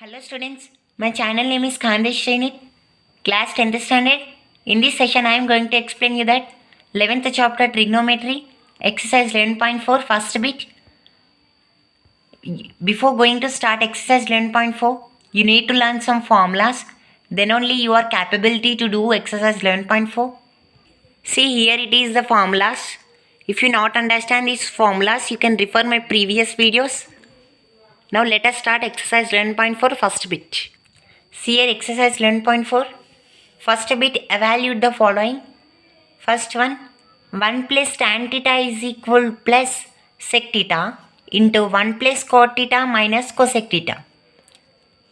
Hello students, my channel name is Khandesh Srinit, class 10th standard. In this session I am going to explain you that 11th chapter trigonometry, exercise 11.4 first bit. Before going to start exercise 11.4, you need to learn some formulas. Then only you are capability to do exercise 11.4. See here it is the formulas. If you not understand these formulas, you can refer my previous videos. Now let us start exercise 11.4 first bit. See here exercise 11.4. First bit, evaluate the following. First one, 1 plus tan theta is equal plus sec theta into 1 plus cot theta minus cosec theta.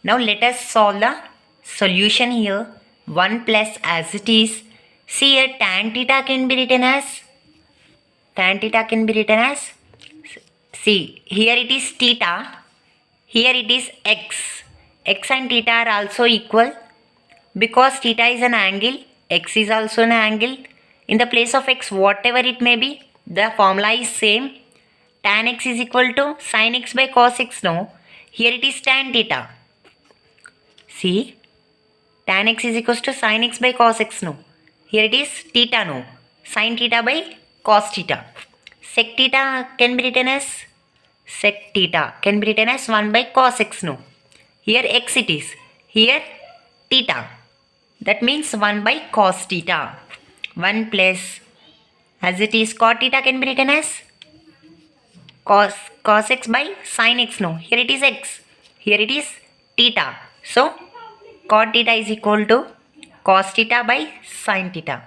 Now let us solve the solution here. 1 plus as it is. See here tan theta can be written as, see here it is theta. Here it is x. X and theta are also equal. Because theta is an angle, x is also an angle. In the place of x, whatever it may be, the formula is same. Tan x is equal to sin x by cos x. No. Here it is tan theta. See. Tan x is equal to sin x by cos x. No. Here it is theta. No. Sin theta by cos theta. Sec theta can be written as 1 by cos x. No. Here x it is. Here theta. That means 1 by cos theta. 1 plus as it is cot theta can be written as cos x by sin x. No. Here it is x. Here it is theta. So cot theta is equal to cos theta by sin theta.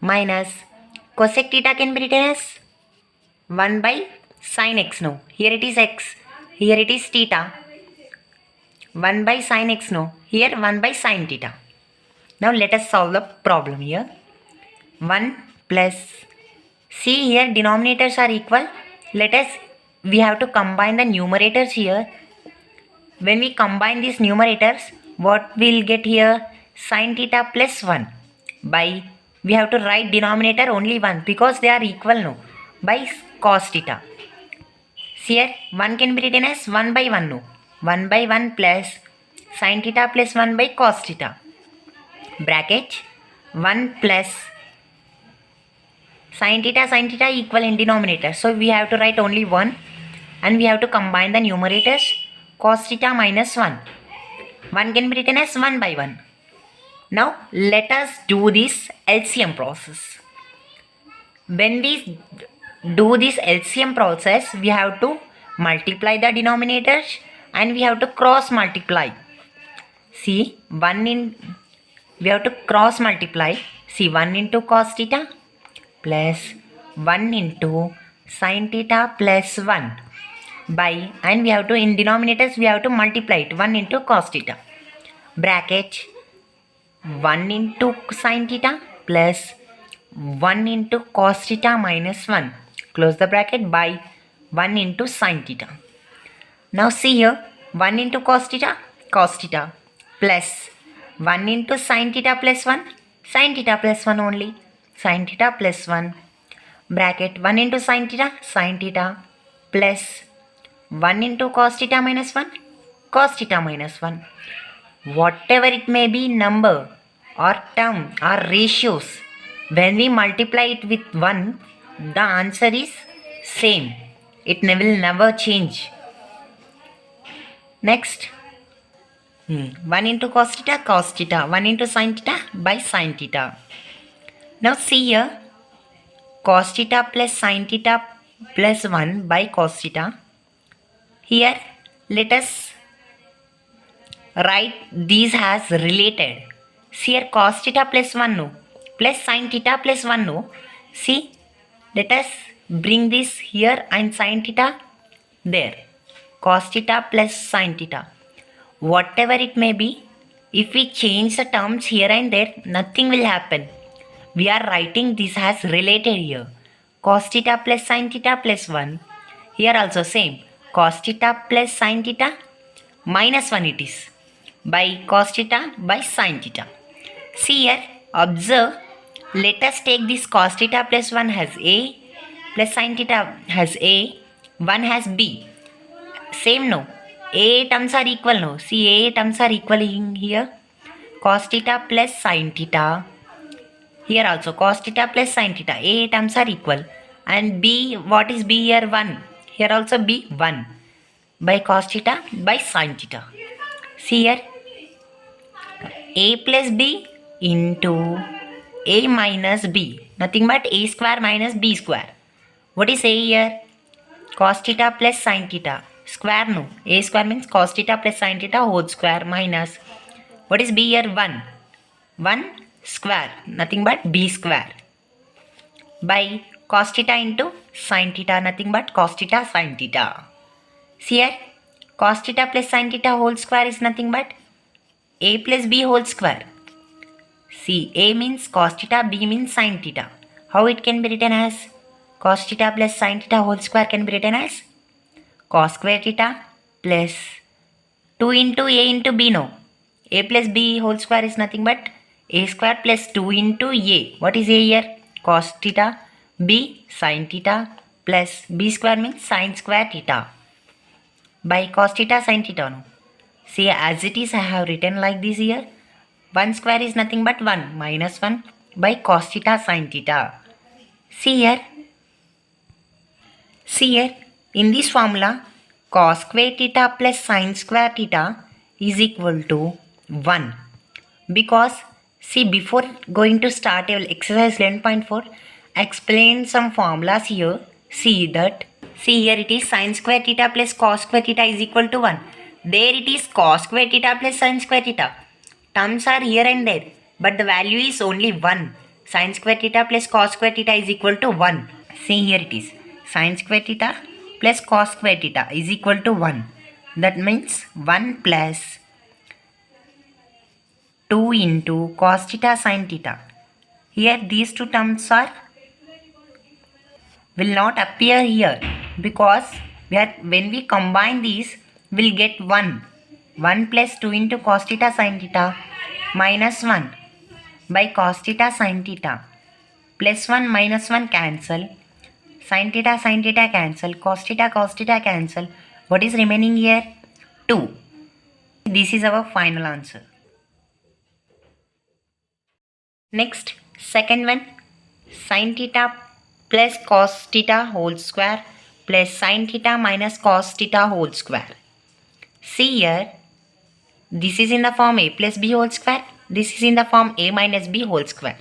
Minus cosec theta can be written as 1 by sin x. No. Here it is x. Here it is theta. 1 by sin x. No. Here 1 by sin theta. Now let us solve the problem here. 1 plus, see here denominators are equal. We have to combine the numerators here. When we combine these numerators, what we'll get here? Sin theta plus 1 by, we have to write denominator only 1 because they are equal. No. By cos theta. See here 1 can be written as 1 by 1. No. 1 by 1 plus sin theta plus 1 by cos theta. Bracket 1 plus sin theta equal in denominator. So we have to write only 1 and we have to combine the numerators. Cos theta minus 1. 1 can be written as 1 by 1. Now let us do this LCM process. When we do this LCM process, we have to multiply the denominators and we have to cross multiply. See, we have to cross multiply. See, 1 into cos theta plus 1 into sin theta plus 1 by, and we have to, in denominators we have to multiply it, 1 into cos theta. Bracket 1 into sin theta plus 1 into cos theta minus 1. Close the bracket by 1 into sin theta. Now see here 1 into cos theta plus 1 into sin theta plus 1, sin theta plus 1 only, sin theta plus 1, bracket 1 into sin theta plus 1 into cos theta minus 1, cos theta minus 1. Whatever it may be, number or term or ratios, when we multiply it with 1, the answer is same. It will never change. Next, 1 into cos theta, 1 into sin theta by sin theta. Now see here, cos theta plus sin theta plus 1 by cos theta. Here, let us write these as related. See here, cos theta plus 1 no, plus sin theta plus 1 no. See, let us bring this here and sin theta there. Cos theta plus sin theta. Whatever it may be, if we change the terms here and there, nothing will happen. We are writing this as related here. Cos theta plus sin theta plus 1. Here also same. Cos theta plus sin theta minus 1 it is. By cos theta by sin theta. See here, observe. Let us take this cos theta plus 1 has A, plus sin theta has A, 1 has B. Same no. A terms are equal now. See, A terms are equal in here. Cos theta plus sin theta. Here also cos theta plus sin theta. A terms are equal. And B, what is B here? 1. Here also B 1. By cos theta by sin theta. See here. A plus B into A minus B. Nothing but A square minus B square. What is A here? Cos theta plus sin theta. Square no. A square means cos theta plus sin theta whole square minus. What is B here? 1. 1 square. Nothing but B square. By cos theta into sin theta. Nothing but cos theta sin theta. See here. Cos theta plus sin theta whole square is nothing but A plus B whole square. See, A means cos theta, B means sin theta. How it can be written as? Cos theta plus sin theta whole square can be written as cos square theta plus 2 into A into B no. A plus B whole square is nothing but A square plus 2 into A. What is A here? Cos theta. B sin theta plus B square means sin square theta. By cos theta sin theta no. See, as it is I have written like this here. 1 square is nothing but 1 minus 1 by cos theta sin theta. See here. See here. In this formula, cos square theta plus sin square theta is equal to 1. Because, see, before going to start exercise 11.4, I explained some formulas here. See that. See here it is sin square theta plus cos square theta is equal to 1. There it is cos square theta plus sin square theta. Terms are here and there, but the value is only 1. Sin square theta plus cos square theta is equal to 1. See here it is. Sin square theta plus cos square theta is equal to 1. That means 1 plus 2 into cos theta sin theta. Here these two terms are will not appear here because when we combine these we'll get 1. 1 plus 2 into cos theta sin theta minus 1 by cos theta sin theta plus 1 minus 1 cancel. Sin theta cancel. Cos theta cancel. What is remaining here? 2. This is our final answer. Next, second one. Sin theta plus cos theta whole square plus sin theta minus cos theta whole square. See here. This is in the form A plus B whole square. This is in the form A minus B whole square.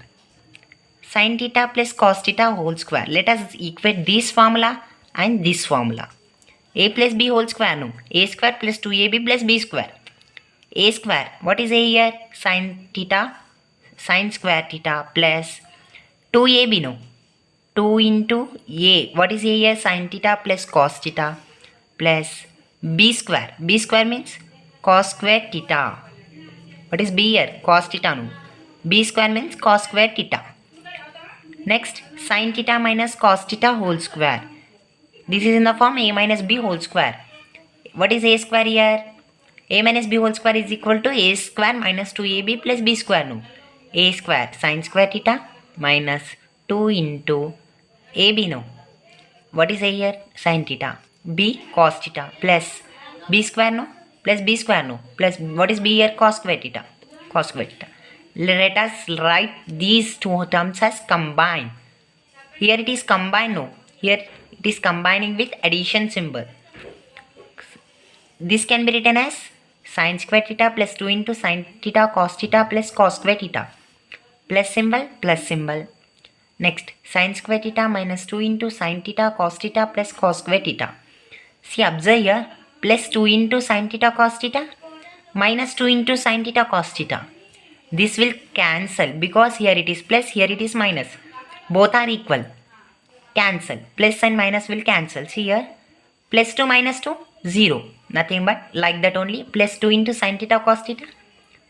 Sin theta plus cos theta whole square. Let us equate this formula and this formula. A plus B whole square no. A square plus 2AB plus B square. A square. What is A here? Sin theta. Sin square theta plus 2AB no. 2 into A. What is A here? Sin theta plus cos theta plus B square. B square means cos square theta. What is B here? Cos theta no. B square means cos square theta. Next, sin theta minus cos theta whole square. This is in the form A minus B whole square. What is A square here? A minus B whole square is equal to A square minus 2AB plus B square no. A square sin square theta minus 2 into AB no. What is A here? Sin theta. B cos theta plus B square no. Plus B square no. Plus what is B here? Cos square theta. Cos square theta. Let us write these two terms as combined. Here it is combined no. Here it is combining with addition symbol. This can be written as sin square theta plus 2 into sin theta cos theta plus cos square theta. Plus symbol plus symbol. Next, sin square theta minus 2 into sin theta cos theta plus cos square theta. See, observe here, plus 2 into sin theta cos theta minus 2 into sin theta cos theta. This will cancel because here it is plus, here it is minus. Both are equal. Cancel. Plus and minus will cancel. See here, plus 2 minus 2, 0. Nothing but like that only. Plus 2 into sin theta cos theta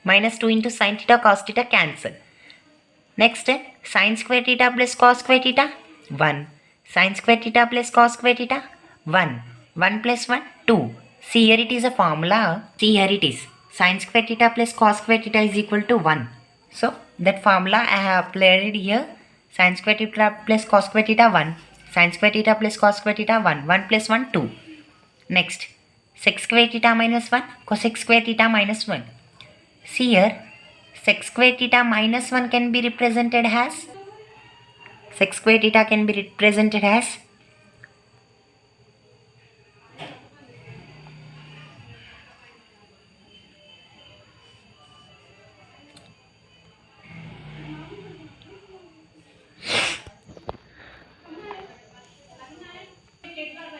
minus 2 into sin theta cos theta cancel. Next, sin square theta plus cos square theta 1. Sin square theta plus cos square theta 1. 1 plus 1 2. See here it is a formula. See here it is. Sin square theta plus cos square theta is equal to 1. So that formula I have applied here. Sin square theta plus cos square theta 1. Sin square theta plus cos square theta 1. 1 plus 1 2. Next, sec square theta minus 1, cosec square theta minus 1. See here, sec square theta minus 1 can be represented as, sec square theta can be represented as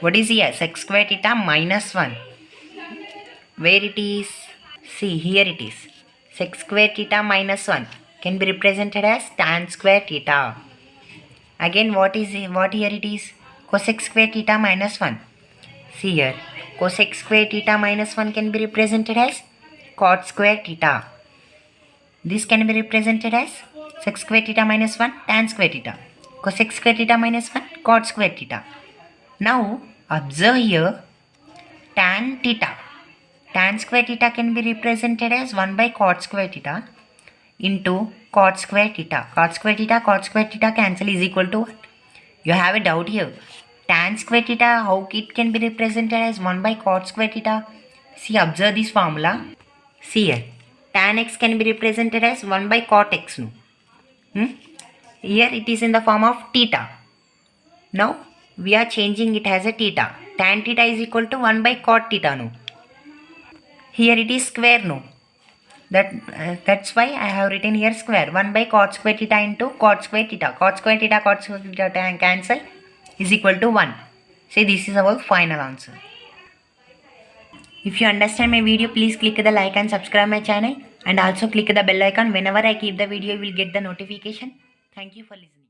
what is here? Sec square theta minus 1. Where it is? See, here it is. Sec square theta minus 1 can be represented as tan square theta. Again, what here it is? Cosec square theta minus 1. See here, cosec square theta minus 1 can be represented as cot square theta. This can be represented as sec square theta minus 1 tan square theta. Cosec square theta minus 1 cot square theta. Now observe here, tan theta. Tan square theta can be represented as 1 by cot square theta into cot square theta. Cot square theta cancel is equal to what? You have a doubt here. Tan square theta, how it can be represented as 1 by cot square theta? See, observe this formula. See here, tan x can be represented as 1 by cot x. No? Here it is in the form of theta. Now we are changing it as a theta. Tan theta is equal to 1 by cot theta. No? Here it is square. No? That's why I have written here square. 1 by cot square theta into cot square theta. Cot square theta cancel is equal to 1. So this is our final answer. If you understand my video, please click the like and subscribe my channel, and also click the bell icon. Whenever I keep the video, you will get the notification. Thank you for listening.